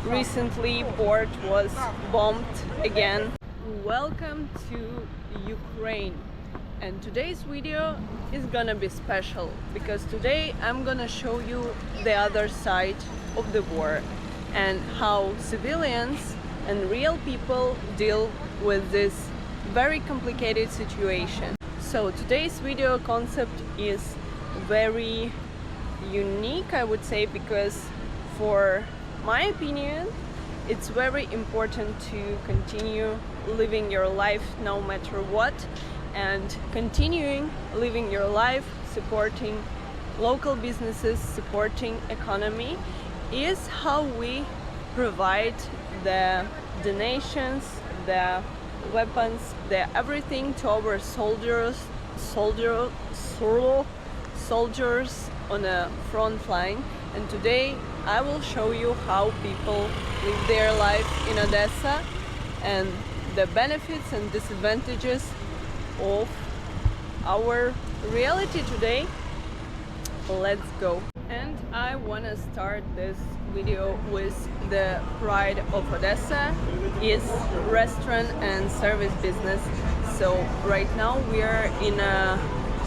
recently port was bombed again. Welcome to Ukraine, and today's video is gonna be special because today I'm gonna show you the other side of the war and how civilians and real people deal with this very complicated situation. So today's video concept is very unique, I would say, because for my opinion it's very important to continue living your life no matter what, and continuing living your life supporting local businesses, supporting economy is how we provide the donations, the weapons, the everything to our soldiers on a front line. And today I will show you how people live their life in Odesa and the benefits and disadvantages of our reality today. Let's go. And I want to start this video with the pride of Odesa is restaurant and service business. So right now we are in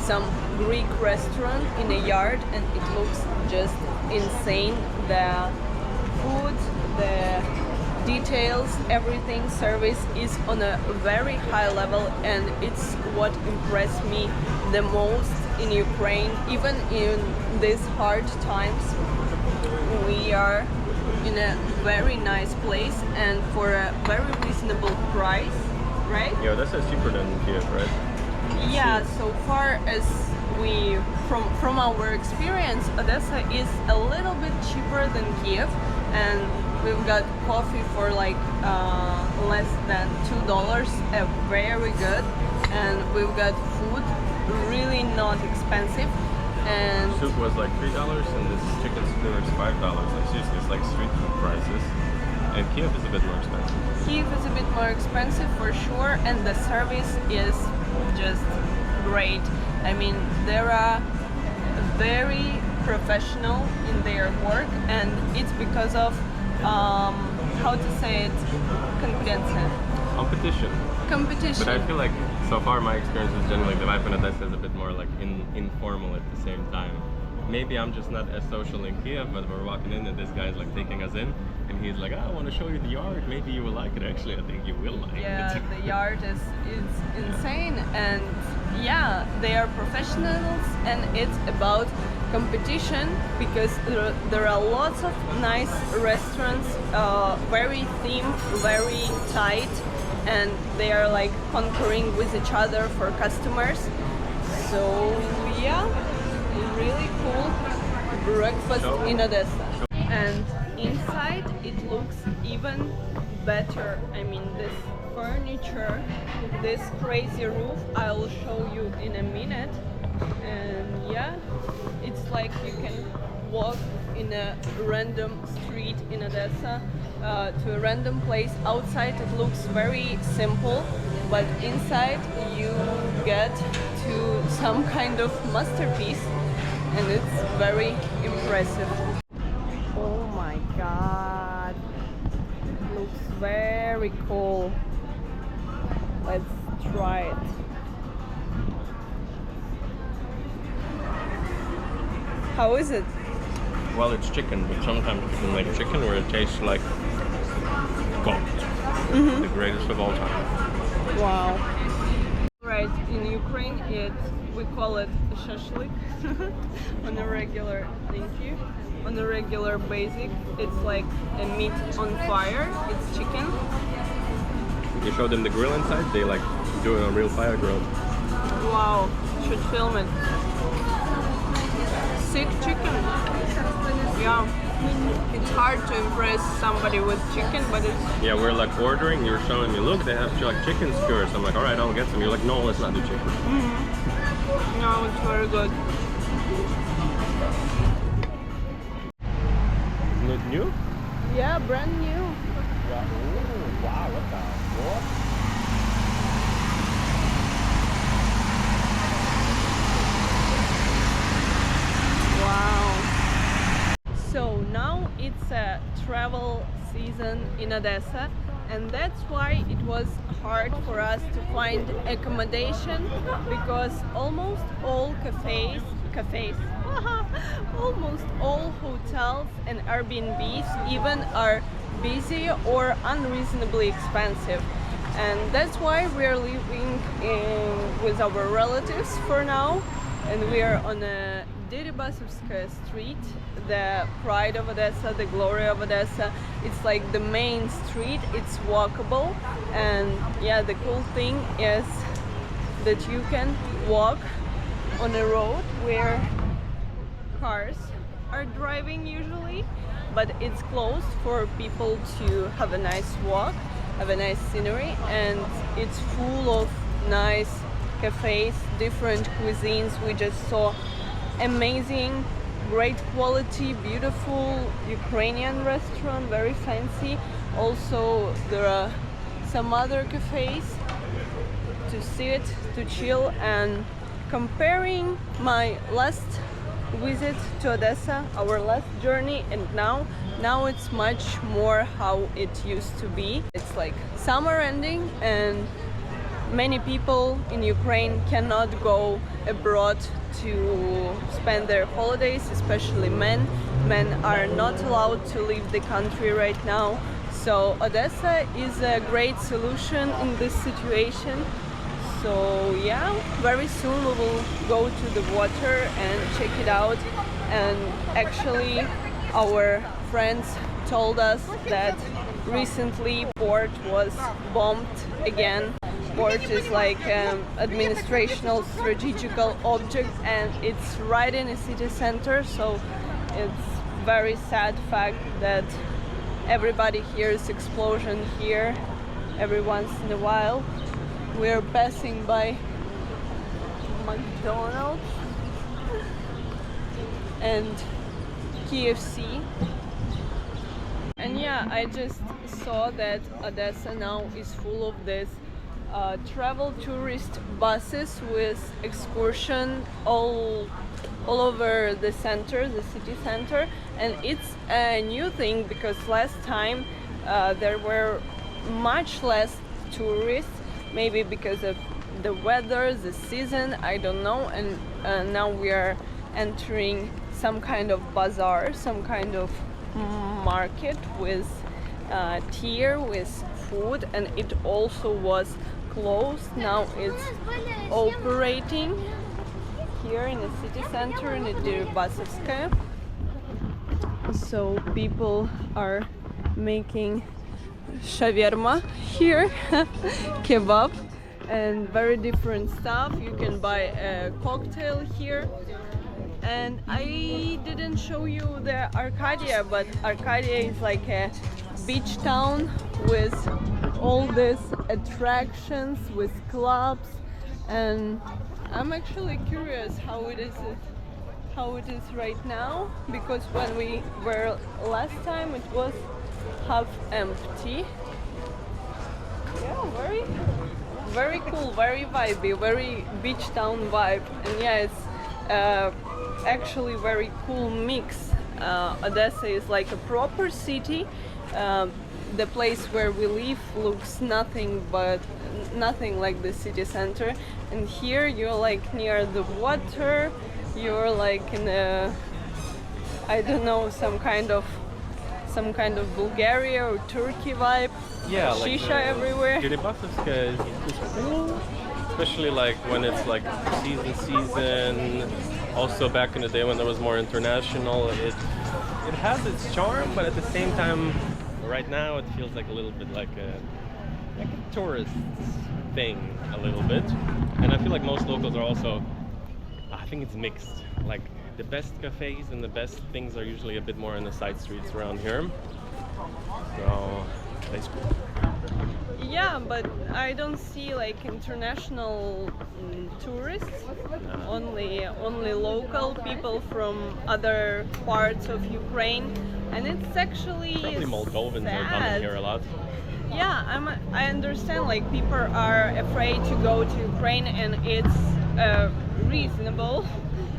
some Greek restaurant in a yard, and it looks just insane. The food, the details, everything, service is on a very high level, and it's what impressed me the most in Ukraine. Even in these hard times, we are in a very nice place and for a very reasonable price, right? Yeah, that's cheaper than Kiev, right? Yeah, so far as we from our experience, Odesa is a little bit cheaper than Kiev, and we've got coffee for like less than $2, very good, and we've got food really not expensive. And soup was like $3 and this chicken skewer is $5. Like seriously, it's like street food prices. And Kiev is a bit more expensive. Kiev is a bit more expensive for sure, and the service is just great. I mean, they are very professional in their work, and it's because of how to say it, competition. But I feel like so far my experience is generally the life in Odessa is a bit more like informal at the same time. Maybe I'm just not as social in Kiev, but we're walking in and this guy's like taking us in, and he's like, I want to show you the yard, maybe you will like it. Actually, I think you will like it. Yeah, the yard is insane, and yeah, they are professionals, and it's about competition because there are lots of nice restaurants, very themed, very tight, and they are like conquering with each other for customers. So yeah, really cool breakfast in Odesa. And inside it looks even better. I mean, this furniture, this crazy roof, I'll show you in a minute. And yeah, it's like you can walk in a random street in Odesa to a random place. Outside it looks very simple, but inside you get to some kind of masterpiece, and it's very impressive. Oh my god, it looks very cool. Let's try it. How is it? Well, it's chicken, but sometimes you can make chicken where it tastes like gold. The greatest of all time. Wow. Right, in Ukraine we call it shashlik on a regular, thank you. On a regular basic, it's like a meat on fire, it's chicken. You show them the grill inside, they like do it on real fire grill. Wow, should film it. Sick chicken. Yeah, it's hard to impress somebody with chicken, but it's... Yeah, we're like ordering, you're showing me, look, they have like chicken skewers. I'm like, alright, I'll get some. You're like, no, let's not do chicken. No, it's very good. Isn't it new? Yeah, brand new. Yeah. Ooh, wow, what the what? Wow. So now it's a travel season in Odessa, and that's why it was hard for us to find accommodation because almost all cafes, almost all hotels and Airbnbs even are busy or unreasonably expensive. And that's why we're living with our relatives for now, and we are on a Deribasovskaya street, the pride of Odessa, the glory of Odessa. It's like the main street, it's walkable, and yeah, the cool thing is that you can walk on a road where cars are driving usually, but it's closed for people to have a nice walk, have a nice scenery, and it's full of nice cafes, different cuisines. We just saw amazing, great quality, beautiful Ukrainian restaurant, very fancy. Also, there are some other cafes to sit, to chill. And comparing my last visit to Odessa, our last journey, and now it's much more how it used to be. It's like summer ending, and many people in Ukraine cannot go abroad to spend their holidays, especially men. Men are not allowed to leave the country right now. So Odessa is a great solution in this situation. So yeah, very soon we will go to the water and check it out. And actually our friends told us that recently port was bombed again. Port is like an administrational strategical object, and it's right in a city center, so it's very sad fact that everybody hears explosion here every once in a while. We're passing by McDonald's and KFC. And yeah, I just saw that Odessa now is full of this travel tourist buses with excursion all over the center, the city center, and it's a new thing because last time there were much less tourists, maybe because of the weather, the season, I don't know. And now we are entering some kind of bazaar, some kind of market with tier, with food, and it also was closed. Now it's operating here in the city center in the Deribasovskaya. So people are making shawarma here, kebab, and very different stuff. You can buy a cocktail here. And I didn't show you the Arcadia, but Arcadia is like a beach town with all these attractions, with clubs, and I'm actually curious how it is right now, because when we were last time it was half empty. Yeah, very cool, very vibey, very beach town vibe. And yeah, it's actually very cool mix. Odessa is like a proper city. The place where we live looks nothing like the city center, and here you're like near the water, you're like in a, I don't know, some kind of Bulgaria or Turkey vibe. Yeah, shisha like everywhere. Deribasovskaya is cool, especially like when it's like season. Also back in the day when there was more international, it has its charm, but at the same time, right now it feels like a little bit like a tourist thing, a little bit. And I feel like most locals are also, I think it's mixed. Like the best cafes and the best things are usually a bit more in the side streets around here. So that's cool. Yeah, but I don't see like international tourists. Only local people from other parts of Ukraine, and it's actually Probably Moldovans sad. are coming here a lot. Yeah, I understand like people are afraid to go to Ukraine, and it's reasonable.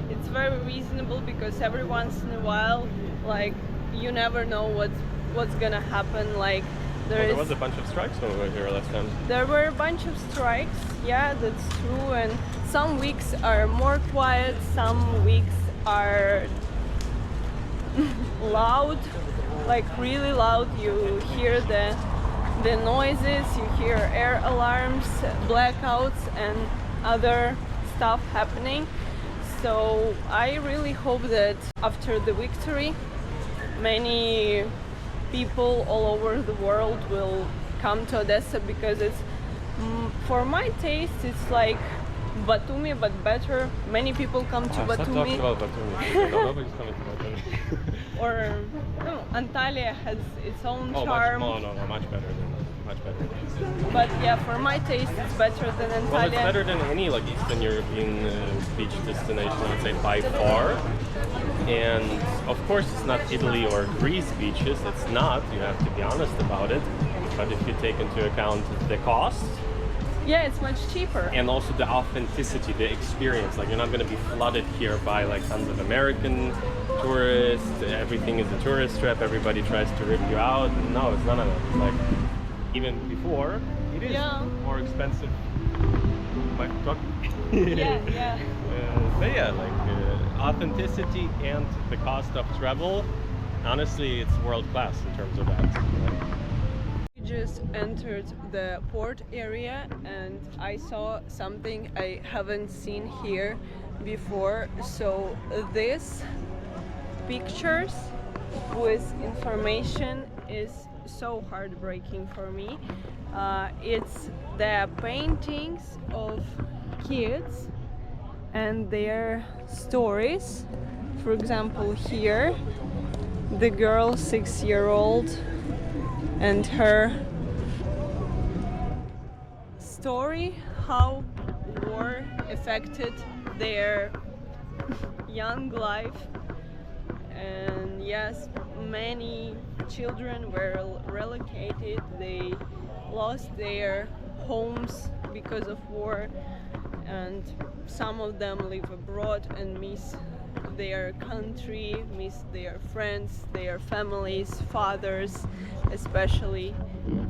It's very reasonable because every once in a while, like you never know what's gonna happen. Like There was a bunch of strikes when we were here last time. there were a bunch of strikes, yeah, that's true, and some weeks are more quiet, some weeks are loud, like really loud. You hear the noises, you hear air alarms, blackouts, and other stuff happening. So I really hope that after the victory, many people all over the world will come to Odessa, because it's, for my taste, it's like Batumi but better. Many people come to Stop talking Batumi. about Batumi. Nobody's coming to Batumi. Or no, Antalya has its own Oh, charm. much better than much better. But yeah, for my taste, it's better than Antalya. Well, it's better than any like Eastern European beach destination, I would say, by far. And of course, it's not Italy or Greece beaches. It's not. You have to be honest about it. But if you take into account the cost, yeah, it's much cheaper. and also the authenticity, the experience, like you're not going to be flooded here by like tons of American tourists. Everything is a tourist trap. Everybody tries to rip you out. No, it's none of that. It's like even before, it is more expensive. My truck. Yeah. But yeah, like authenticity and the cost of travel, honestly, it's world class in terms of that. We just entered the port area and I saw something I haven't seen here before. So this pictures with information is so heartbreaking for me. It's the paintings of kids and their stories. For example, here the girl 6-year-old and her story, how war affected their young life. And yes, many children were relocated, they lost their homes because of war, and some of them live abroad and miss their country, miss their friends, their families, fathers especially.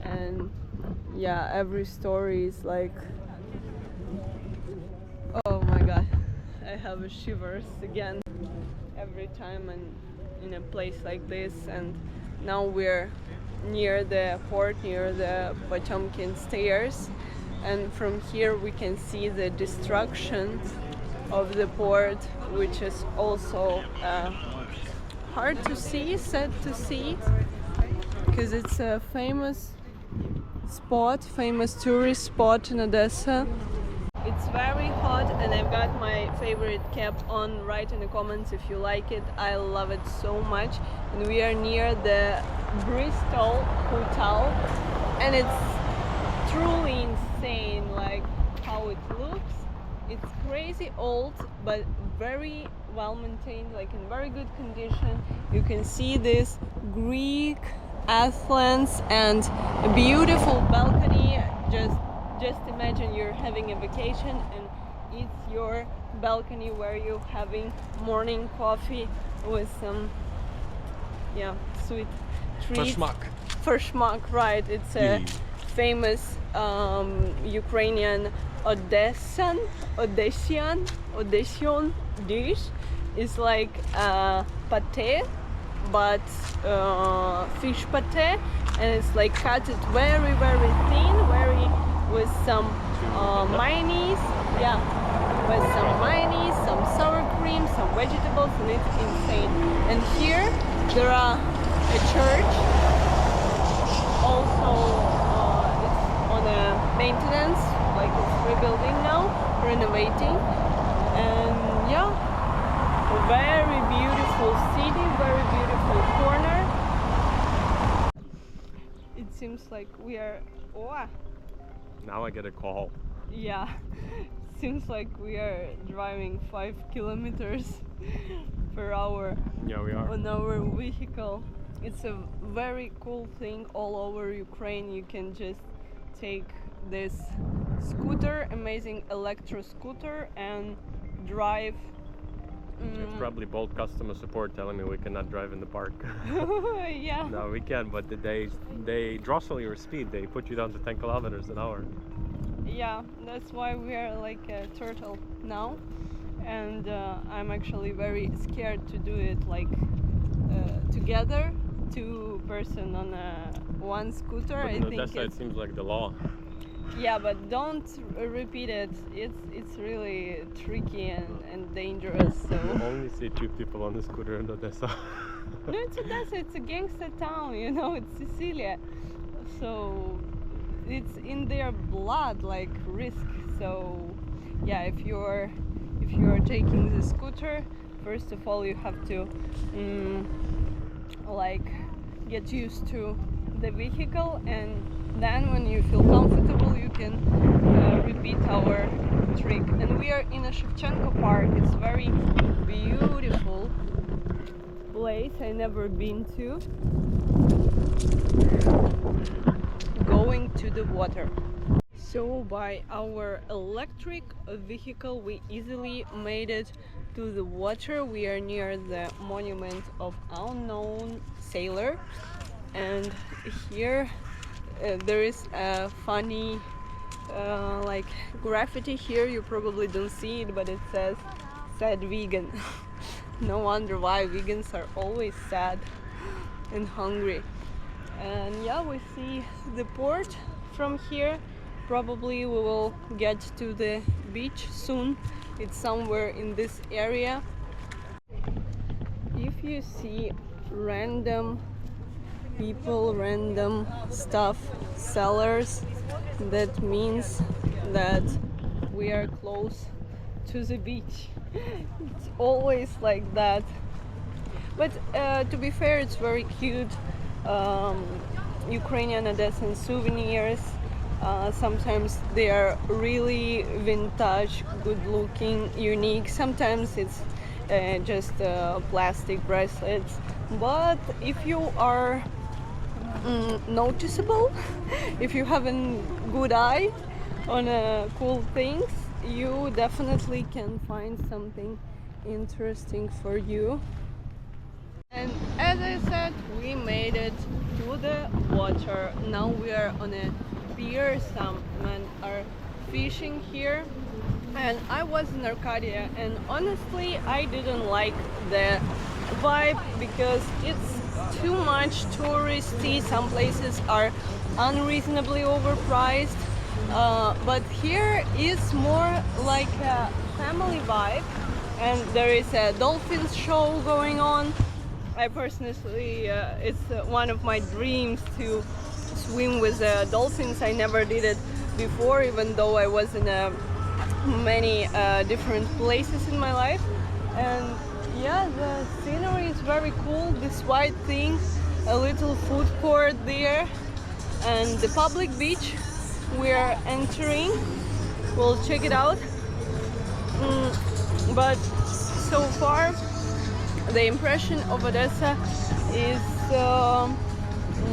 And yeah, every story is like, oh my god, I have a shivers again every time I'm in a place like this. And now we're near the port, near the Potemkin stairs, and from here we can see the destruction of the port, which is also hard to see, sad to see, because it's a famous spot, famous tourist spot in Odessa. It's very hot and I've got my favorite cap on. Write in the comments if you like it. I love it so much. And we are near the Bristol Hotel and it's truly insane, like how it looks. It's crazy old but very well maintained, like in very good condition. You can see this Greek Athens and a beautiful balcony. Just imagine you're having a vacation and it's your balcony where you're having morning coffee with some sweet treats. Verschmak, right. It's a famous Ukrainian Odessian dish. It's like pate, but fish pate, and it's like cut it very very thin, with some mayonnaise, with some mayonnaise, some sour cream, some vegetables, and it's insane. And here there are a church, also it's on a maintenance, like it's rebuilding now, renovating, and yeah, a very beautiful city, very beautiful corner. It seems like we are, Now I get a call. yeah, seems like we are driving 5 kilometers per hour. Yeah, we are. On our vehicle. It's a very cool thing all over Ukraine. You can just take this scooter, amazing electro scooter, and drive It's probably bold customer support telling me we cannot drive in the park. Yeah. No, we can, but they throttle your speed. They put you down to 10 kilometers an hour. Yeah, that's why we are like a turtle now, and I'm actually very scared to do it like together, two person on one scooter. But I in think Odesa, it seems like the law. yeah, but don't repeat it. It's really tricky and dangerous. So You only see two people on the scooter in Odesa. no, it's Odessa. It's a gangster town. You know, it's Sicilia. So it's in their blood, like risk. So yeah, if you're taking the scooter, first of all you have to like get used to the vehicle, and then when you feel comfortable you can repeat our trick. And we are in a Shevchenko park. It's very beautiful place. I never been to. Going to the water. So by our electric vehicle we easily made it to the water. We are near the monument of unknown sailor, and here there is a funny like graffiti here. You probably don't see it, but it says "sad vegan." No wonder why vegans are always sad and hungry. And yeah, we see the port from here. Probably we will get to the beach soon. It's somewhere in this area. If you see random people, random stuff sellers, that means that we are close to the beach. It's always like that. But to be fair, it's very cute. Ukrainian Odesan souvenirs. Sometimes they are really vintage, good looking, unique. Sometimes it's just plastic bracelets. But if you are noticeable, if you have a good eye on cool things, you definitely can find something interesting for you. And as I said, we made it to the water. Now we are on a pier. Some men are fishing here, and I was in Arcadia, and honestly I didn't like the vibe because it's too much touristy. Some places are unreasonably overpriced, but here is more like a family vibe, and there is a dolphin show going on. I personally, it's one of my dreams to swim with dolphins. I never did it before, even though I was in many different places in my life. And yeah, the scenery is very cool. This white thing, a little food court there, and the public beach we are entering. We'll check it out. But so far, the impression of Odessa is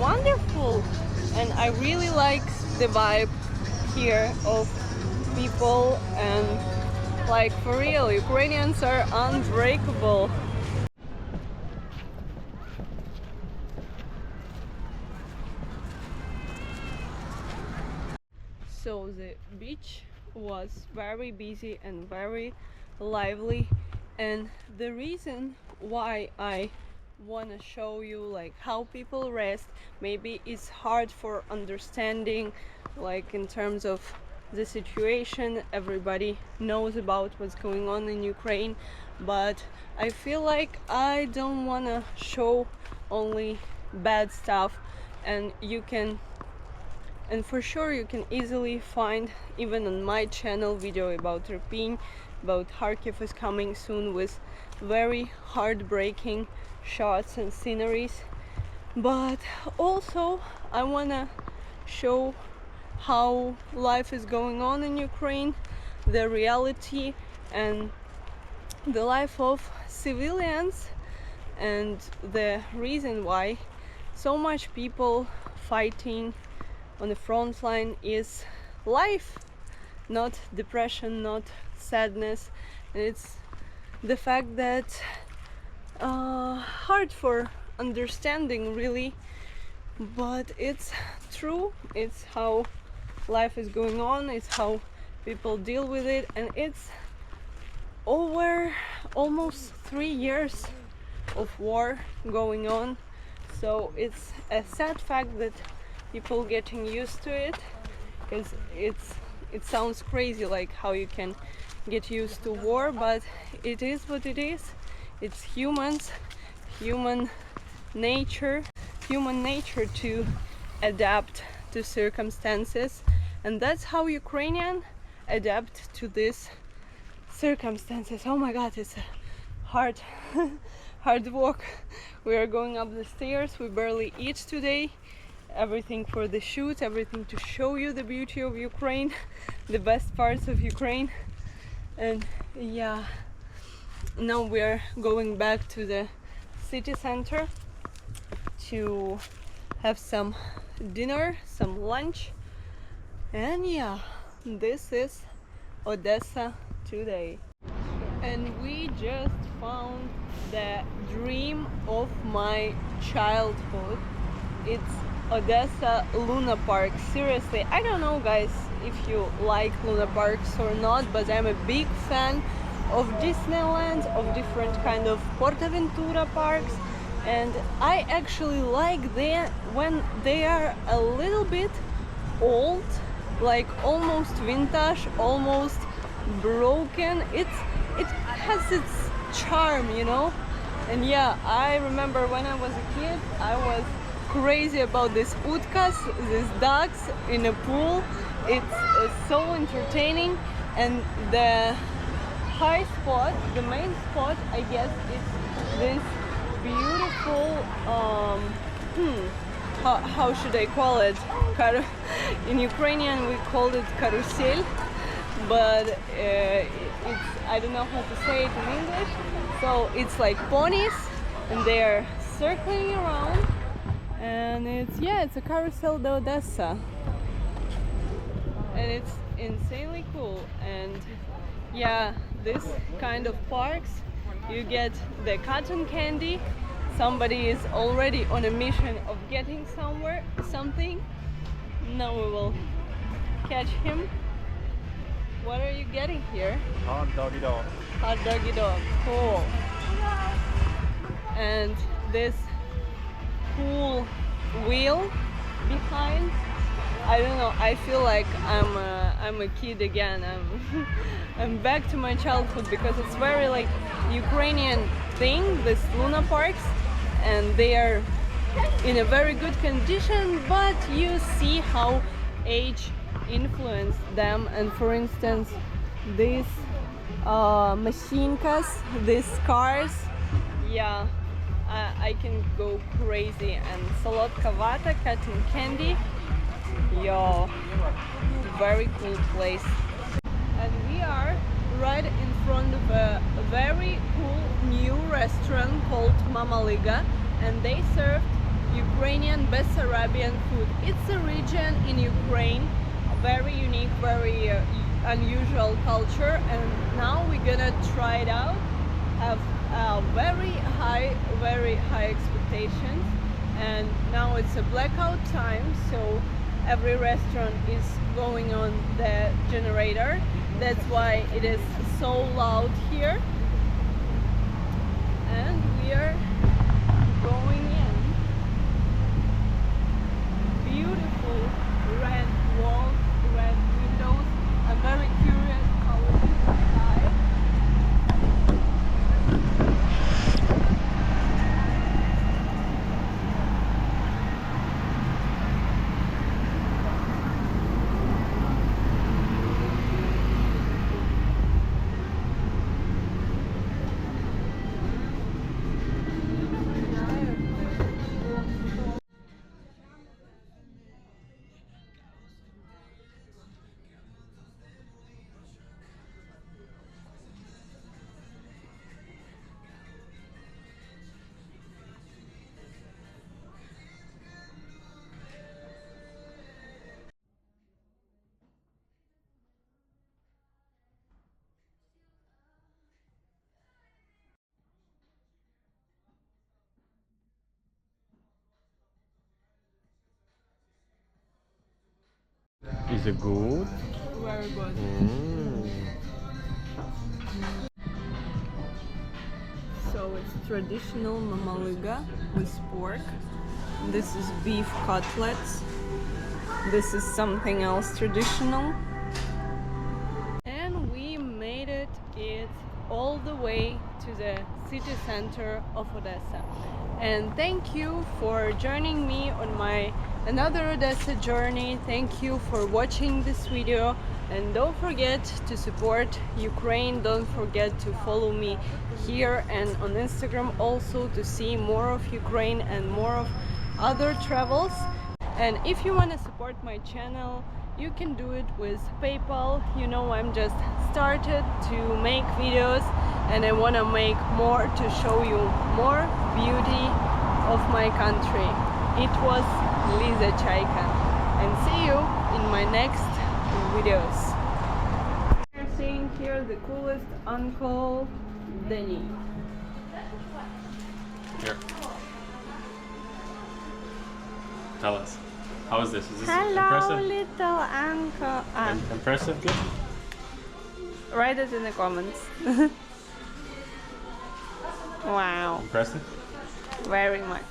wonderful, and I really like the vibe here of people, and like for real, Ukrainians are unbreakable. So the beach was very busy and very lively, and the reason why I want to show you like how people rest, maybe it's hard for understanding, like in terms of the situation. Everybody knows about what's going on in Ukraine, but I feel like I don't want to show only bad stuff, and for sure you can easily find even on my channel video about Irpin, about Kharkiv is coming soon with very heartbreaking shots and sceneries. But also I want to show how life is going on in Ukraine, the reality and the life of civilians, and the reason why so much people fighting on the front line is life, not depression, not sadness. And it's the fact that hard for understanding really, but it's true. It's how life is going on, it's how people deal with it, and it's over almost 3 years of war going on. So it's a sad fact that people getting used to it, because it sounds crazy like how you can get used to war, but it is what it is. It's human nature human nature to adapt to circumstances, and that's how Ukrainian adapt to these circumstances. Oh my god, it's a hard hard walk. We are going up the stairs, we barely eat today. Everything for the shoot, everything to show you the beauty of Ukraine, the best parts of Ukraine. And yeah, now we're going back to the city center to have some dinner, some lunch. And yeah, this is Odessa today. And we just found the dream of my childhood. It's Odessa Luna Park. Seriously, I don't know guys if you like Luna Parks or not, but I'm a big fan of Disneyland, of different kind of PortAventura parks, and I actually like them when they are a little bit old, like almost vintage, almost broken. It has its charm, you know. And yeah, I remember when I was a kid, I was crazy about these utkas, these ducks in a pool. It's so entertaining, and the high spot, the main spot, I guess, is this beautiful how should I call it? In Ukrainian we call it karusel, but it's, I don't know how to say it in English. So it's like ponies, and they're circling around, and it's a carousel de Odessa, and it's insanely cool. And yeah, this kind of parks, you get the cotton candy. Somebody is already on a mission of getting something. Now we will catch him. What are you getting here? Hot doggy dog. Hot doggy dog. Cool. And this cool wheel behind, I don't know, I feel like I'm a kid again. I'm back to my childhood, because it's very like Ukrainian thing, this Luna Parks, and they are in a very good condition, but you see how age influenced them. And for instance, these machinkas, these cars, yeah, I can go crazy. And Solotka Vata, cotton candy, yo, very cool place. And we are right in front of a very cool new restaurant called Mama Liga, and they serve Ukrainian Bessarabian food. It's a region in Ukraine, a very unique, very unusual culture, and now we're gonna try it out. Have very high expectations, and now it's a blackout time, so every restaurant is going on the generator. That's why it is so loud here. And we are going in. Beautiful red walls, red windows. I'm very curious how it is inside. Is it good? Very good. So it's traditional mamalyga with pork. This is beef cutlets. This is something else traditional. And we made it all the way to the city center of Odessa. And thank you for joining me on my another Odessa journey. Thank you for watching this video, and don't forget to support Ukraine. Don't forget to follow me here and on Instagram also to see more of Ukraine and more of other travels. And if you want to support my channel, you can do it with PayPal. You know, I'm just started to make videos and I want to make more to show you more beauty of my country. It was Liza Chaika, and see you in my next videos. We're seeing here the coolest uncle, Denny. Here. Tell us. How is this? Is this Hello, impressive? little uncle. Impressive? Good? Write it in the comments. Wow. Impressive? Very much.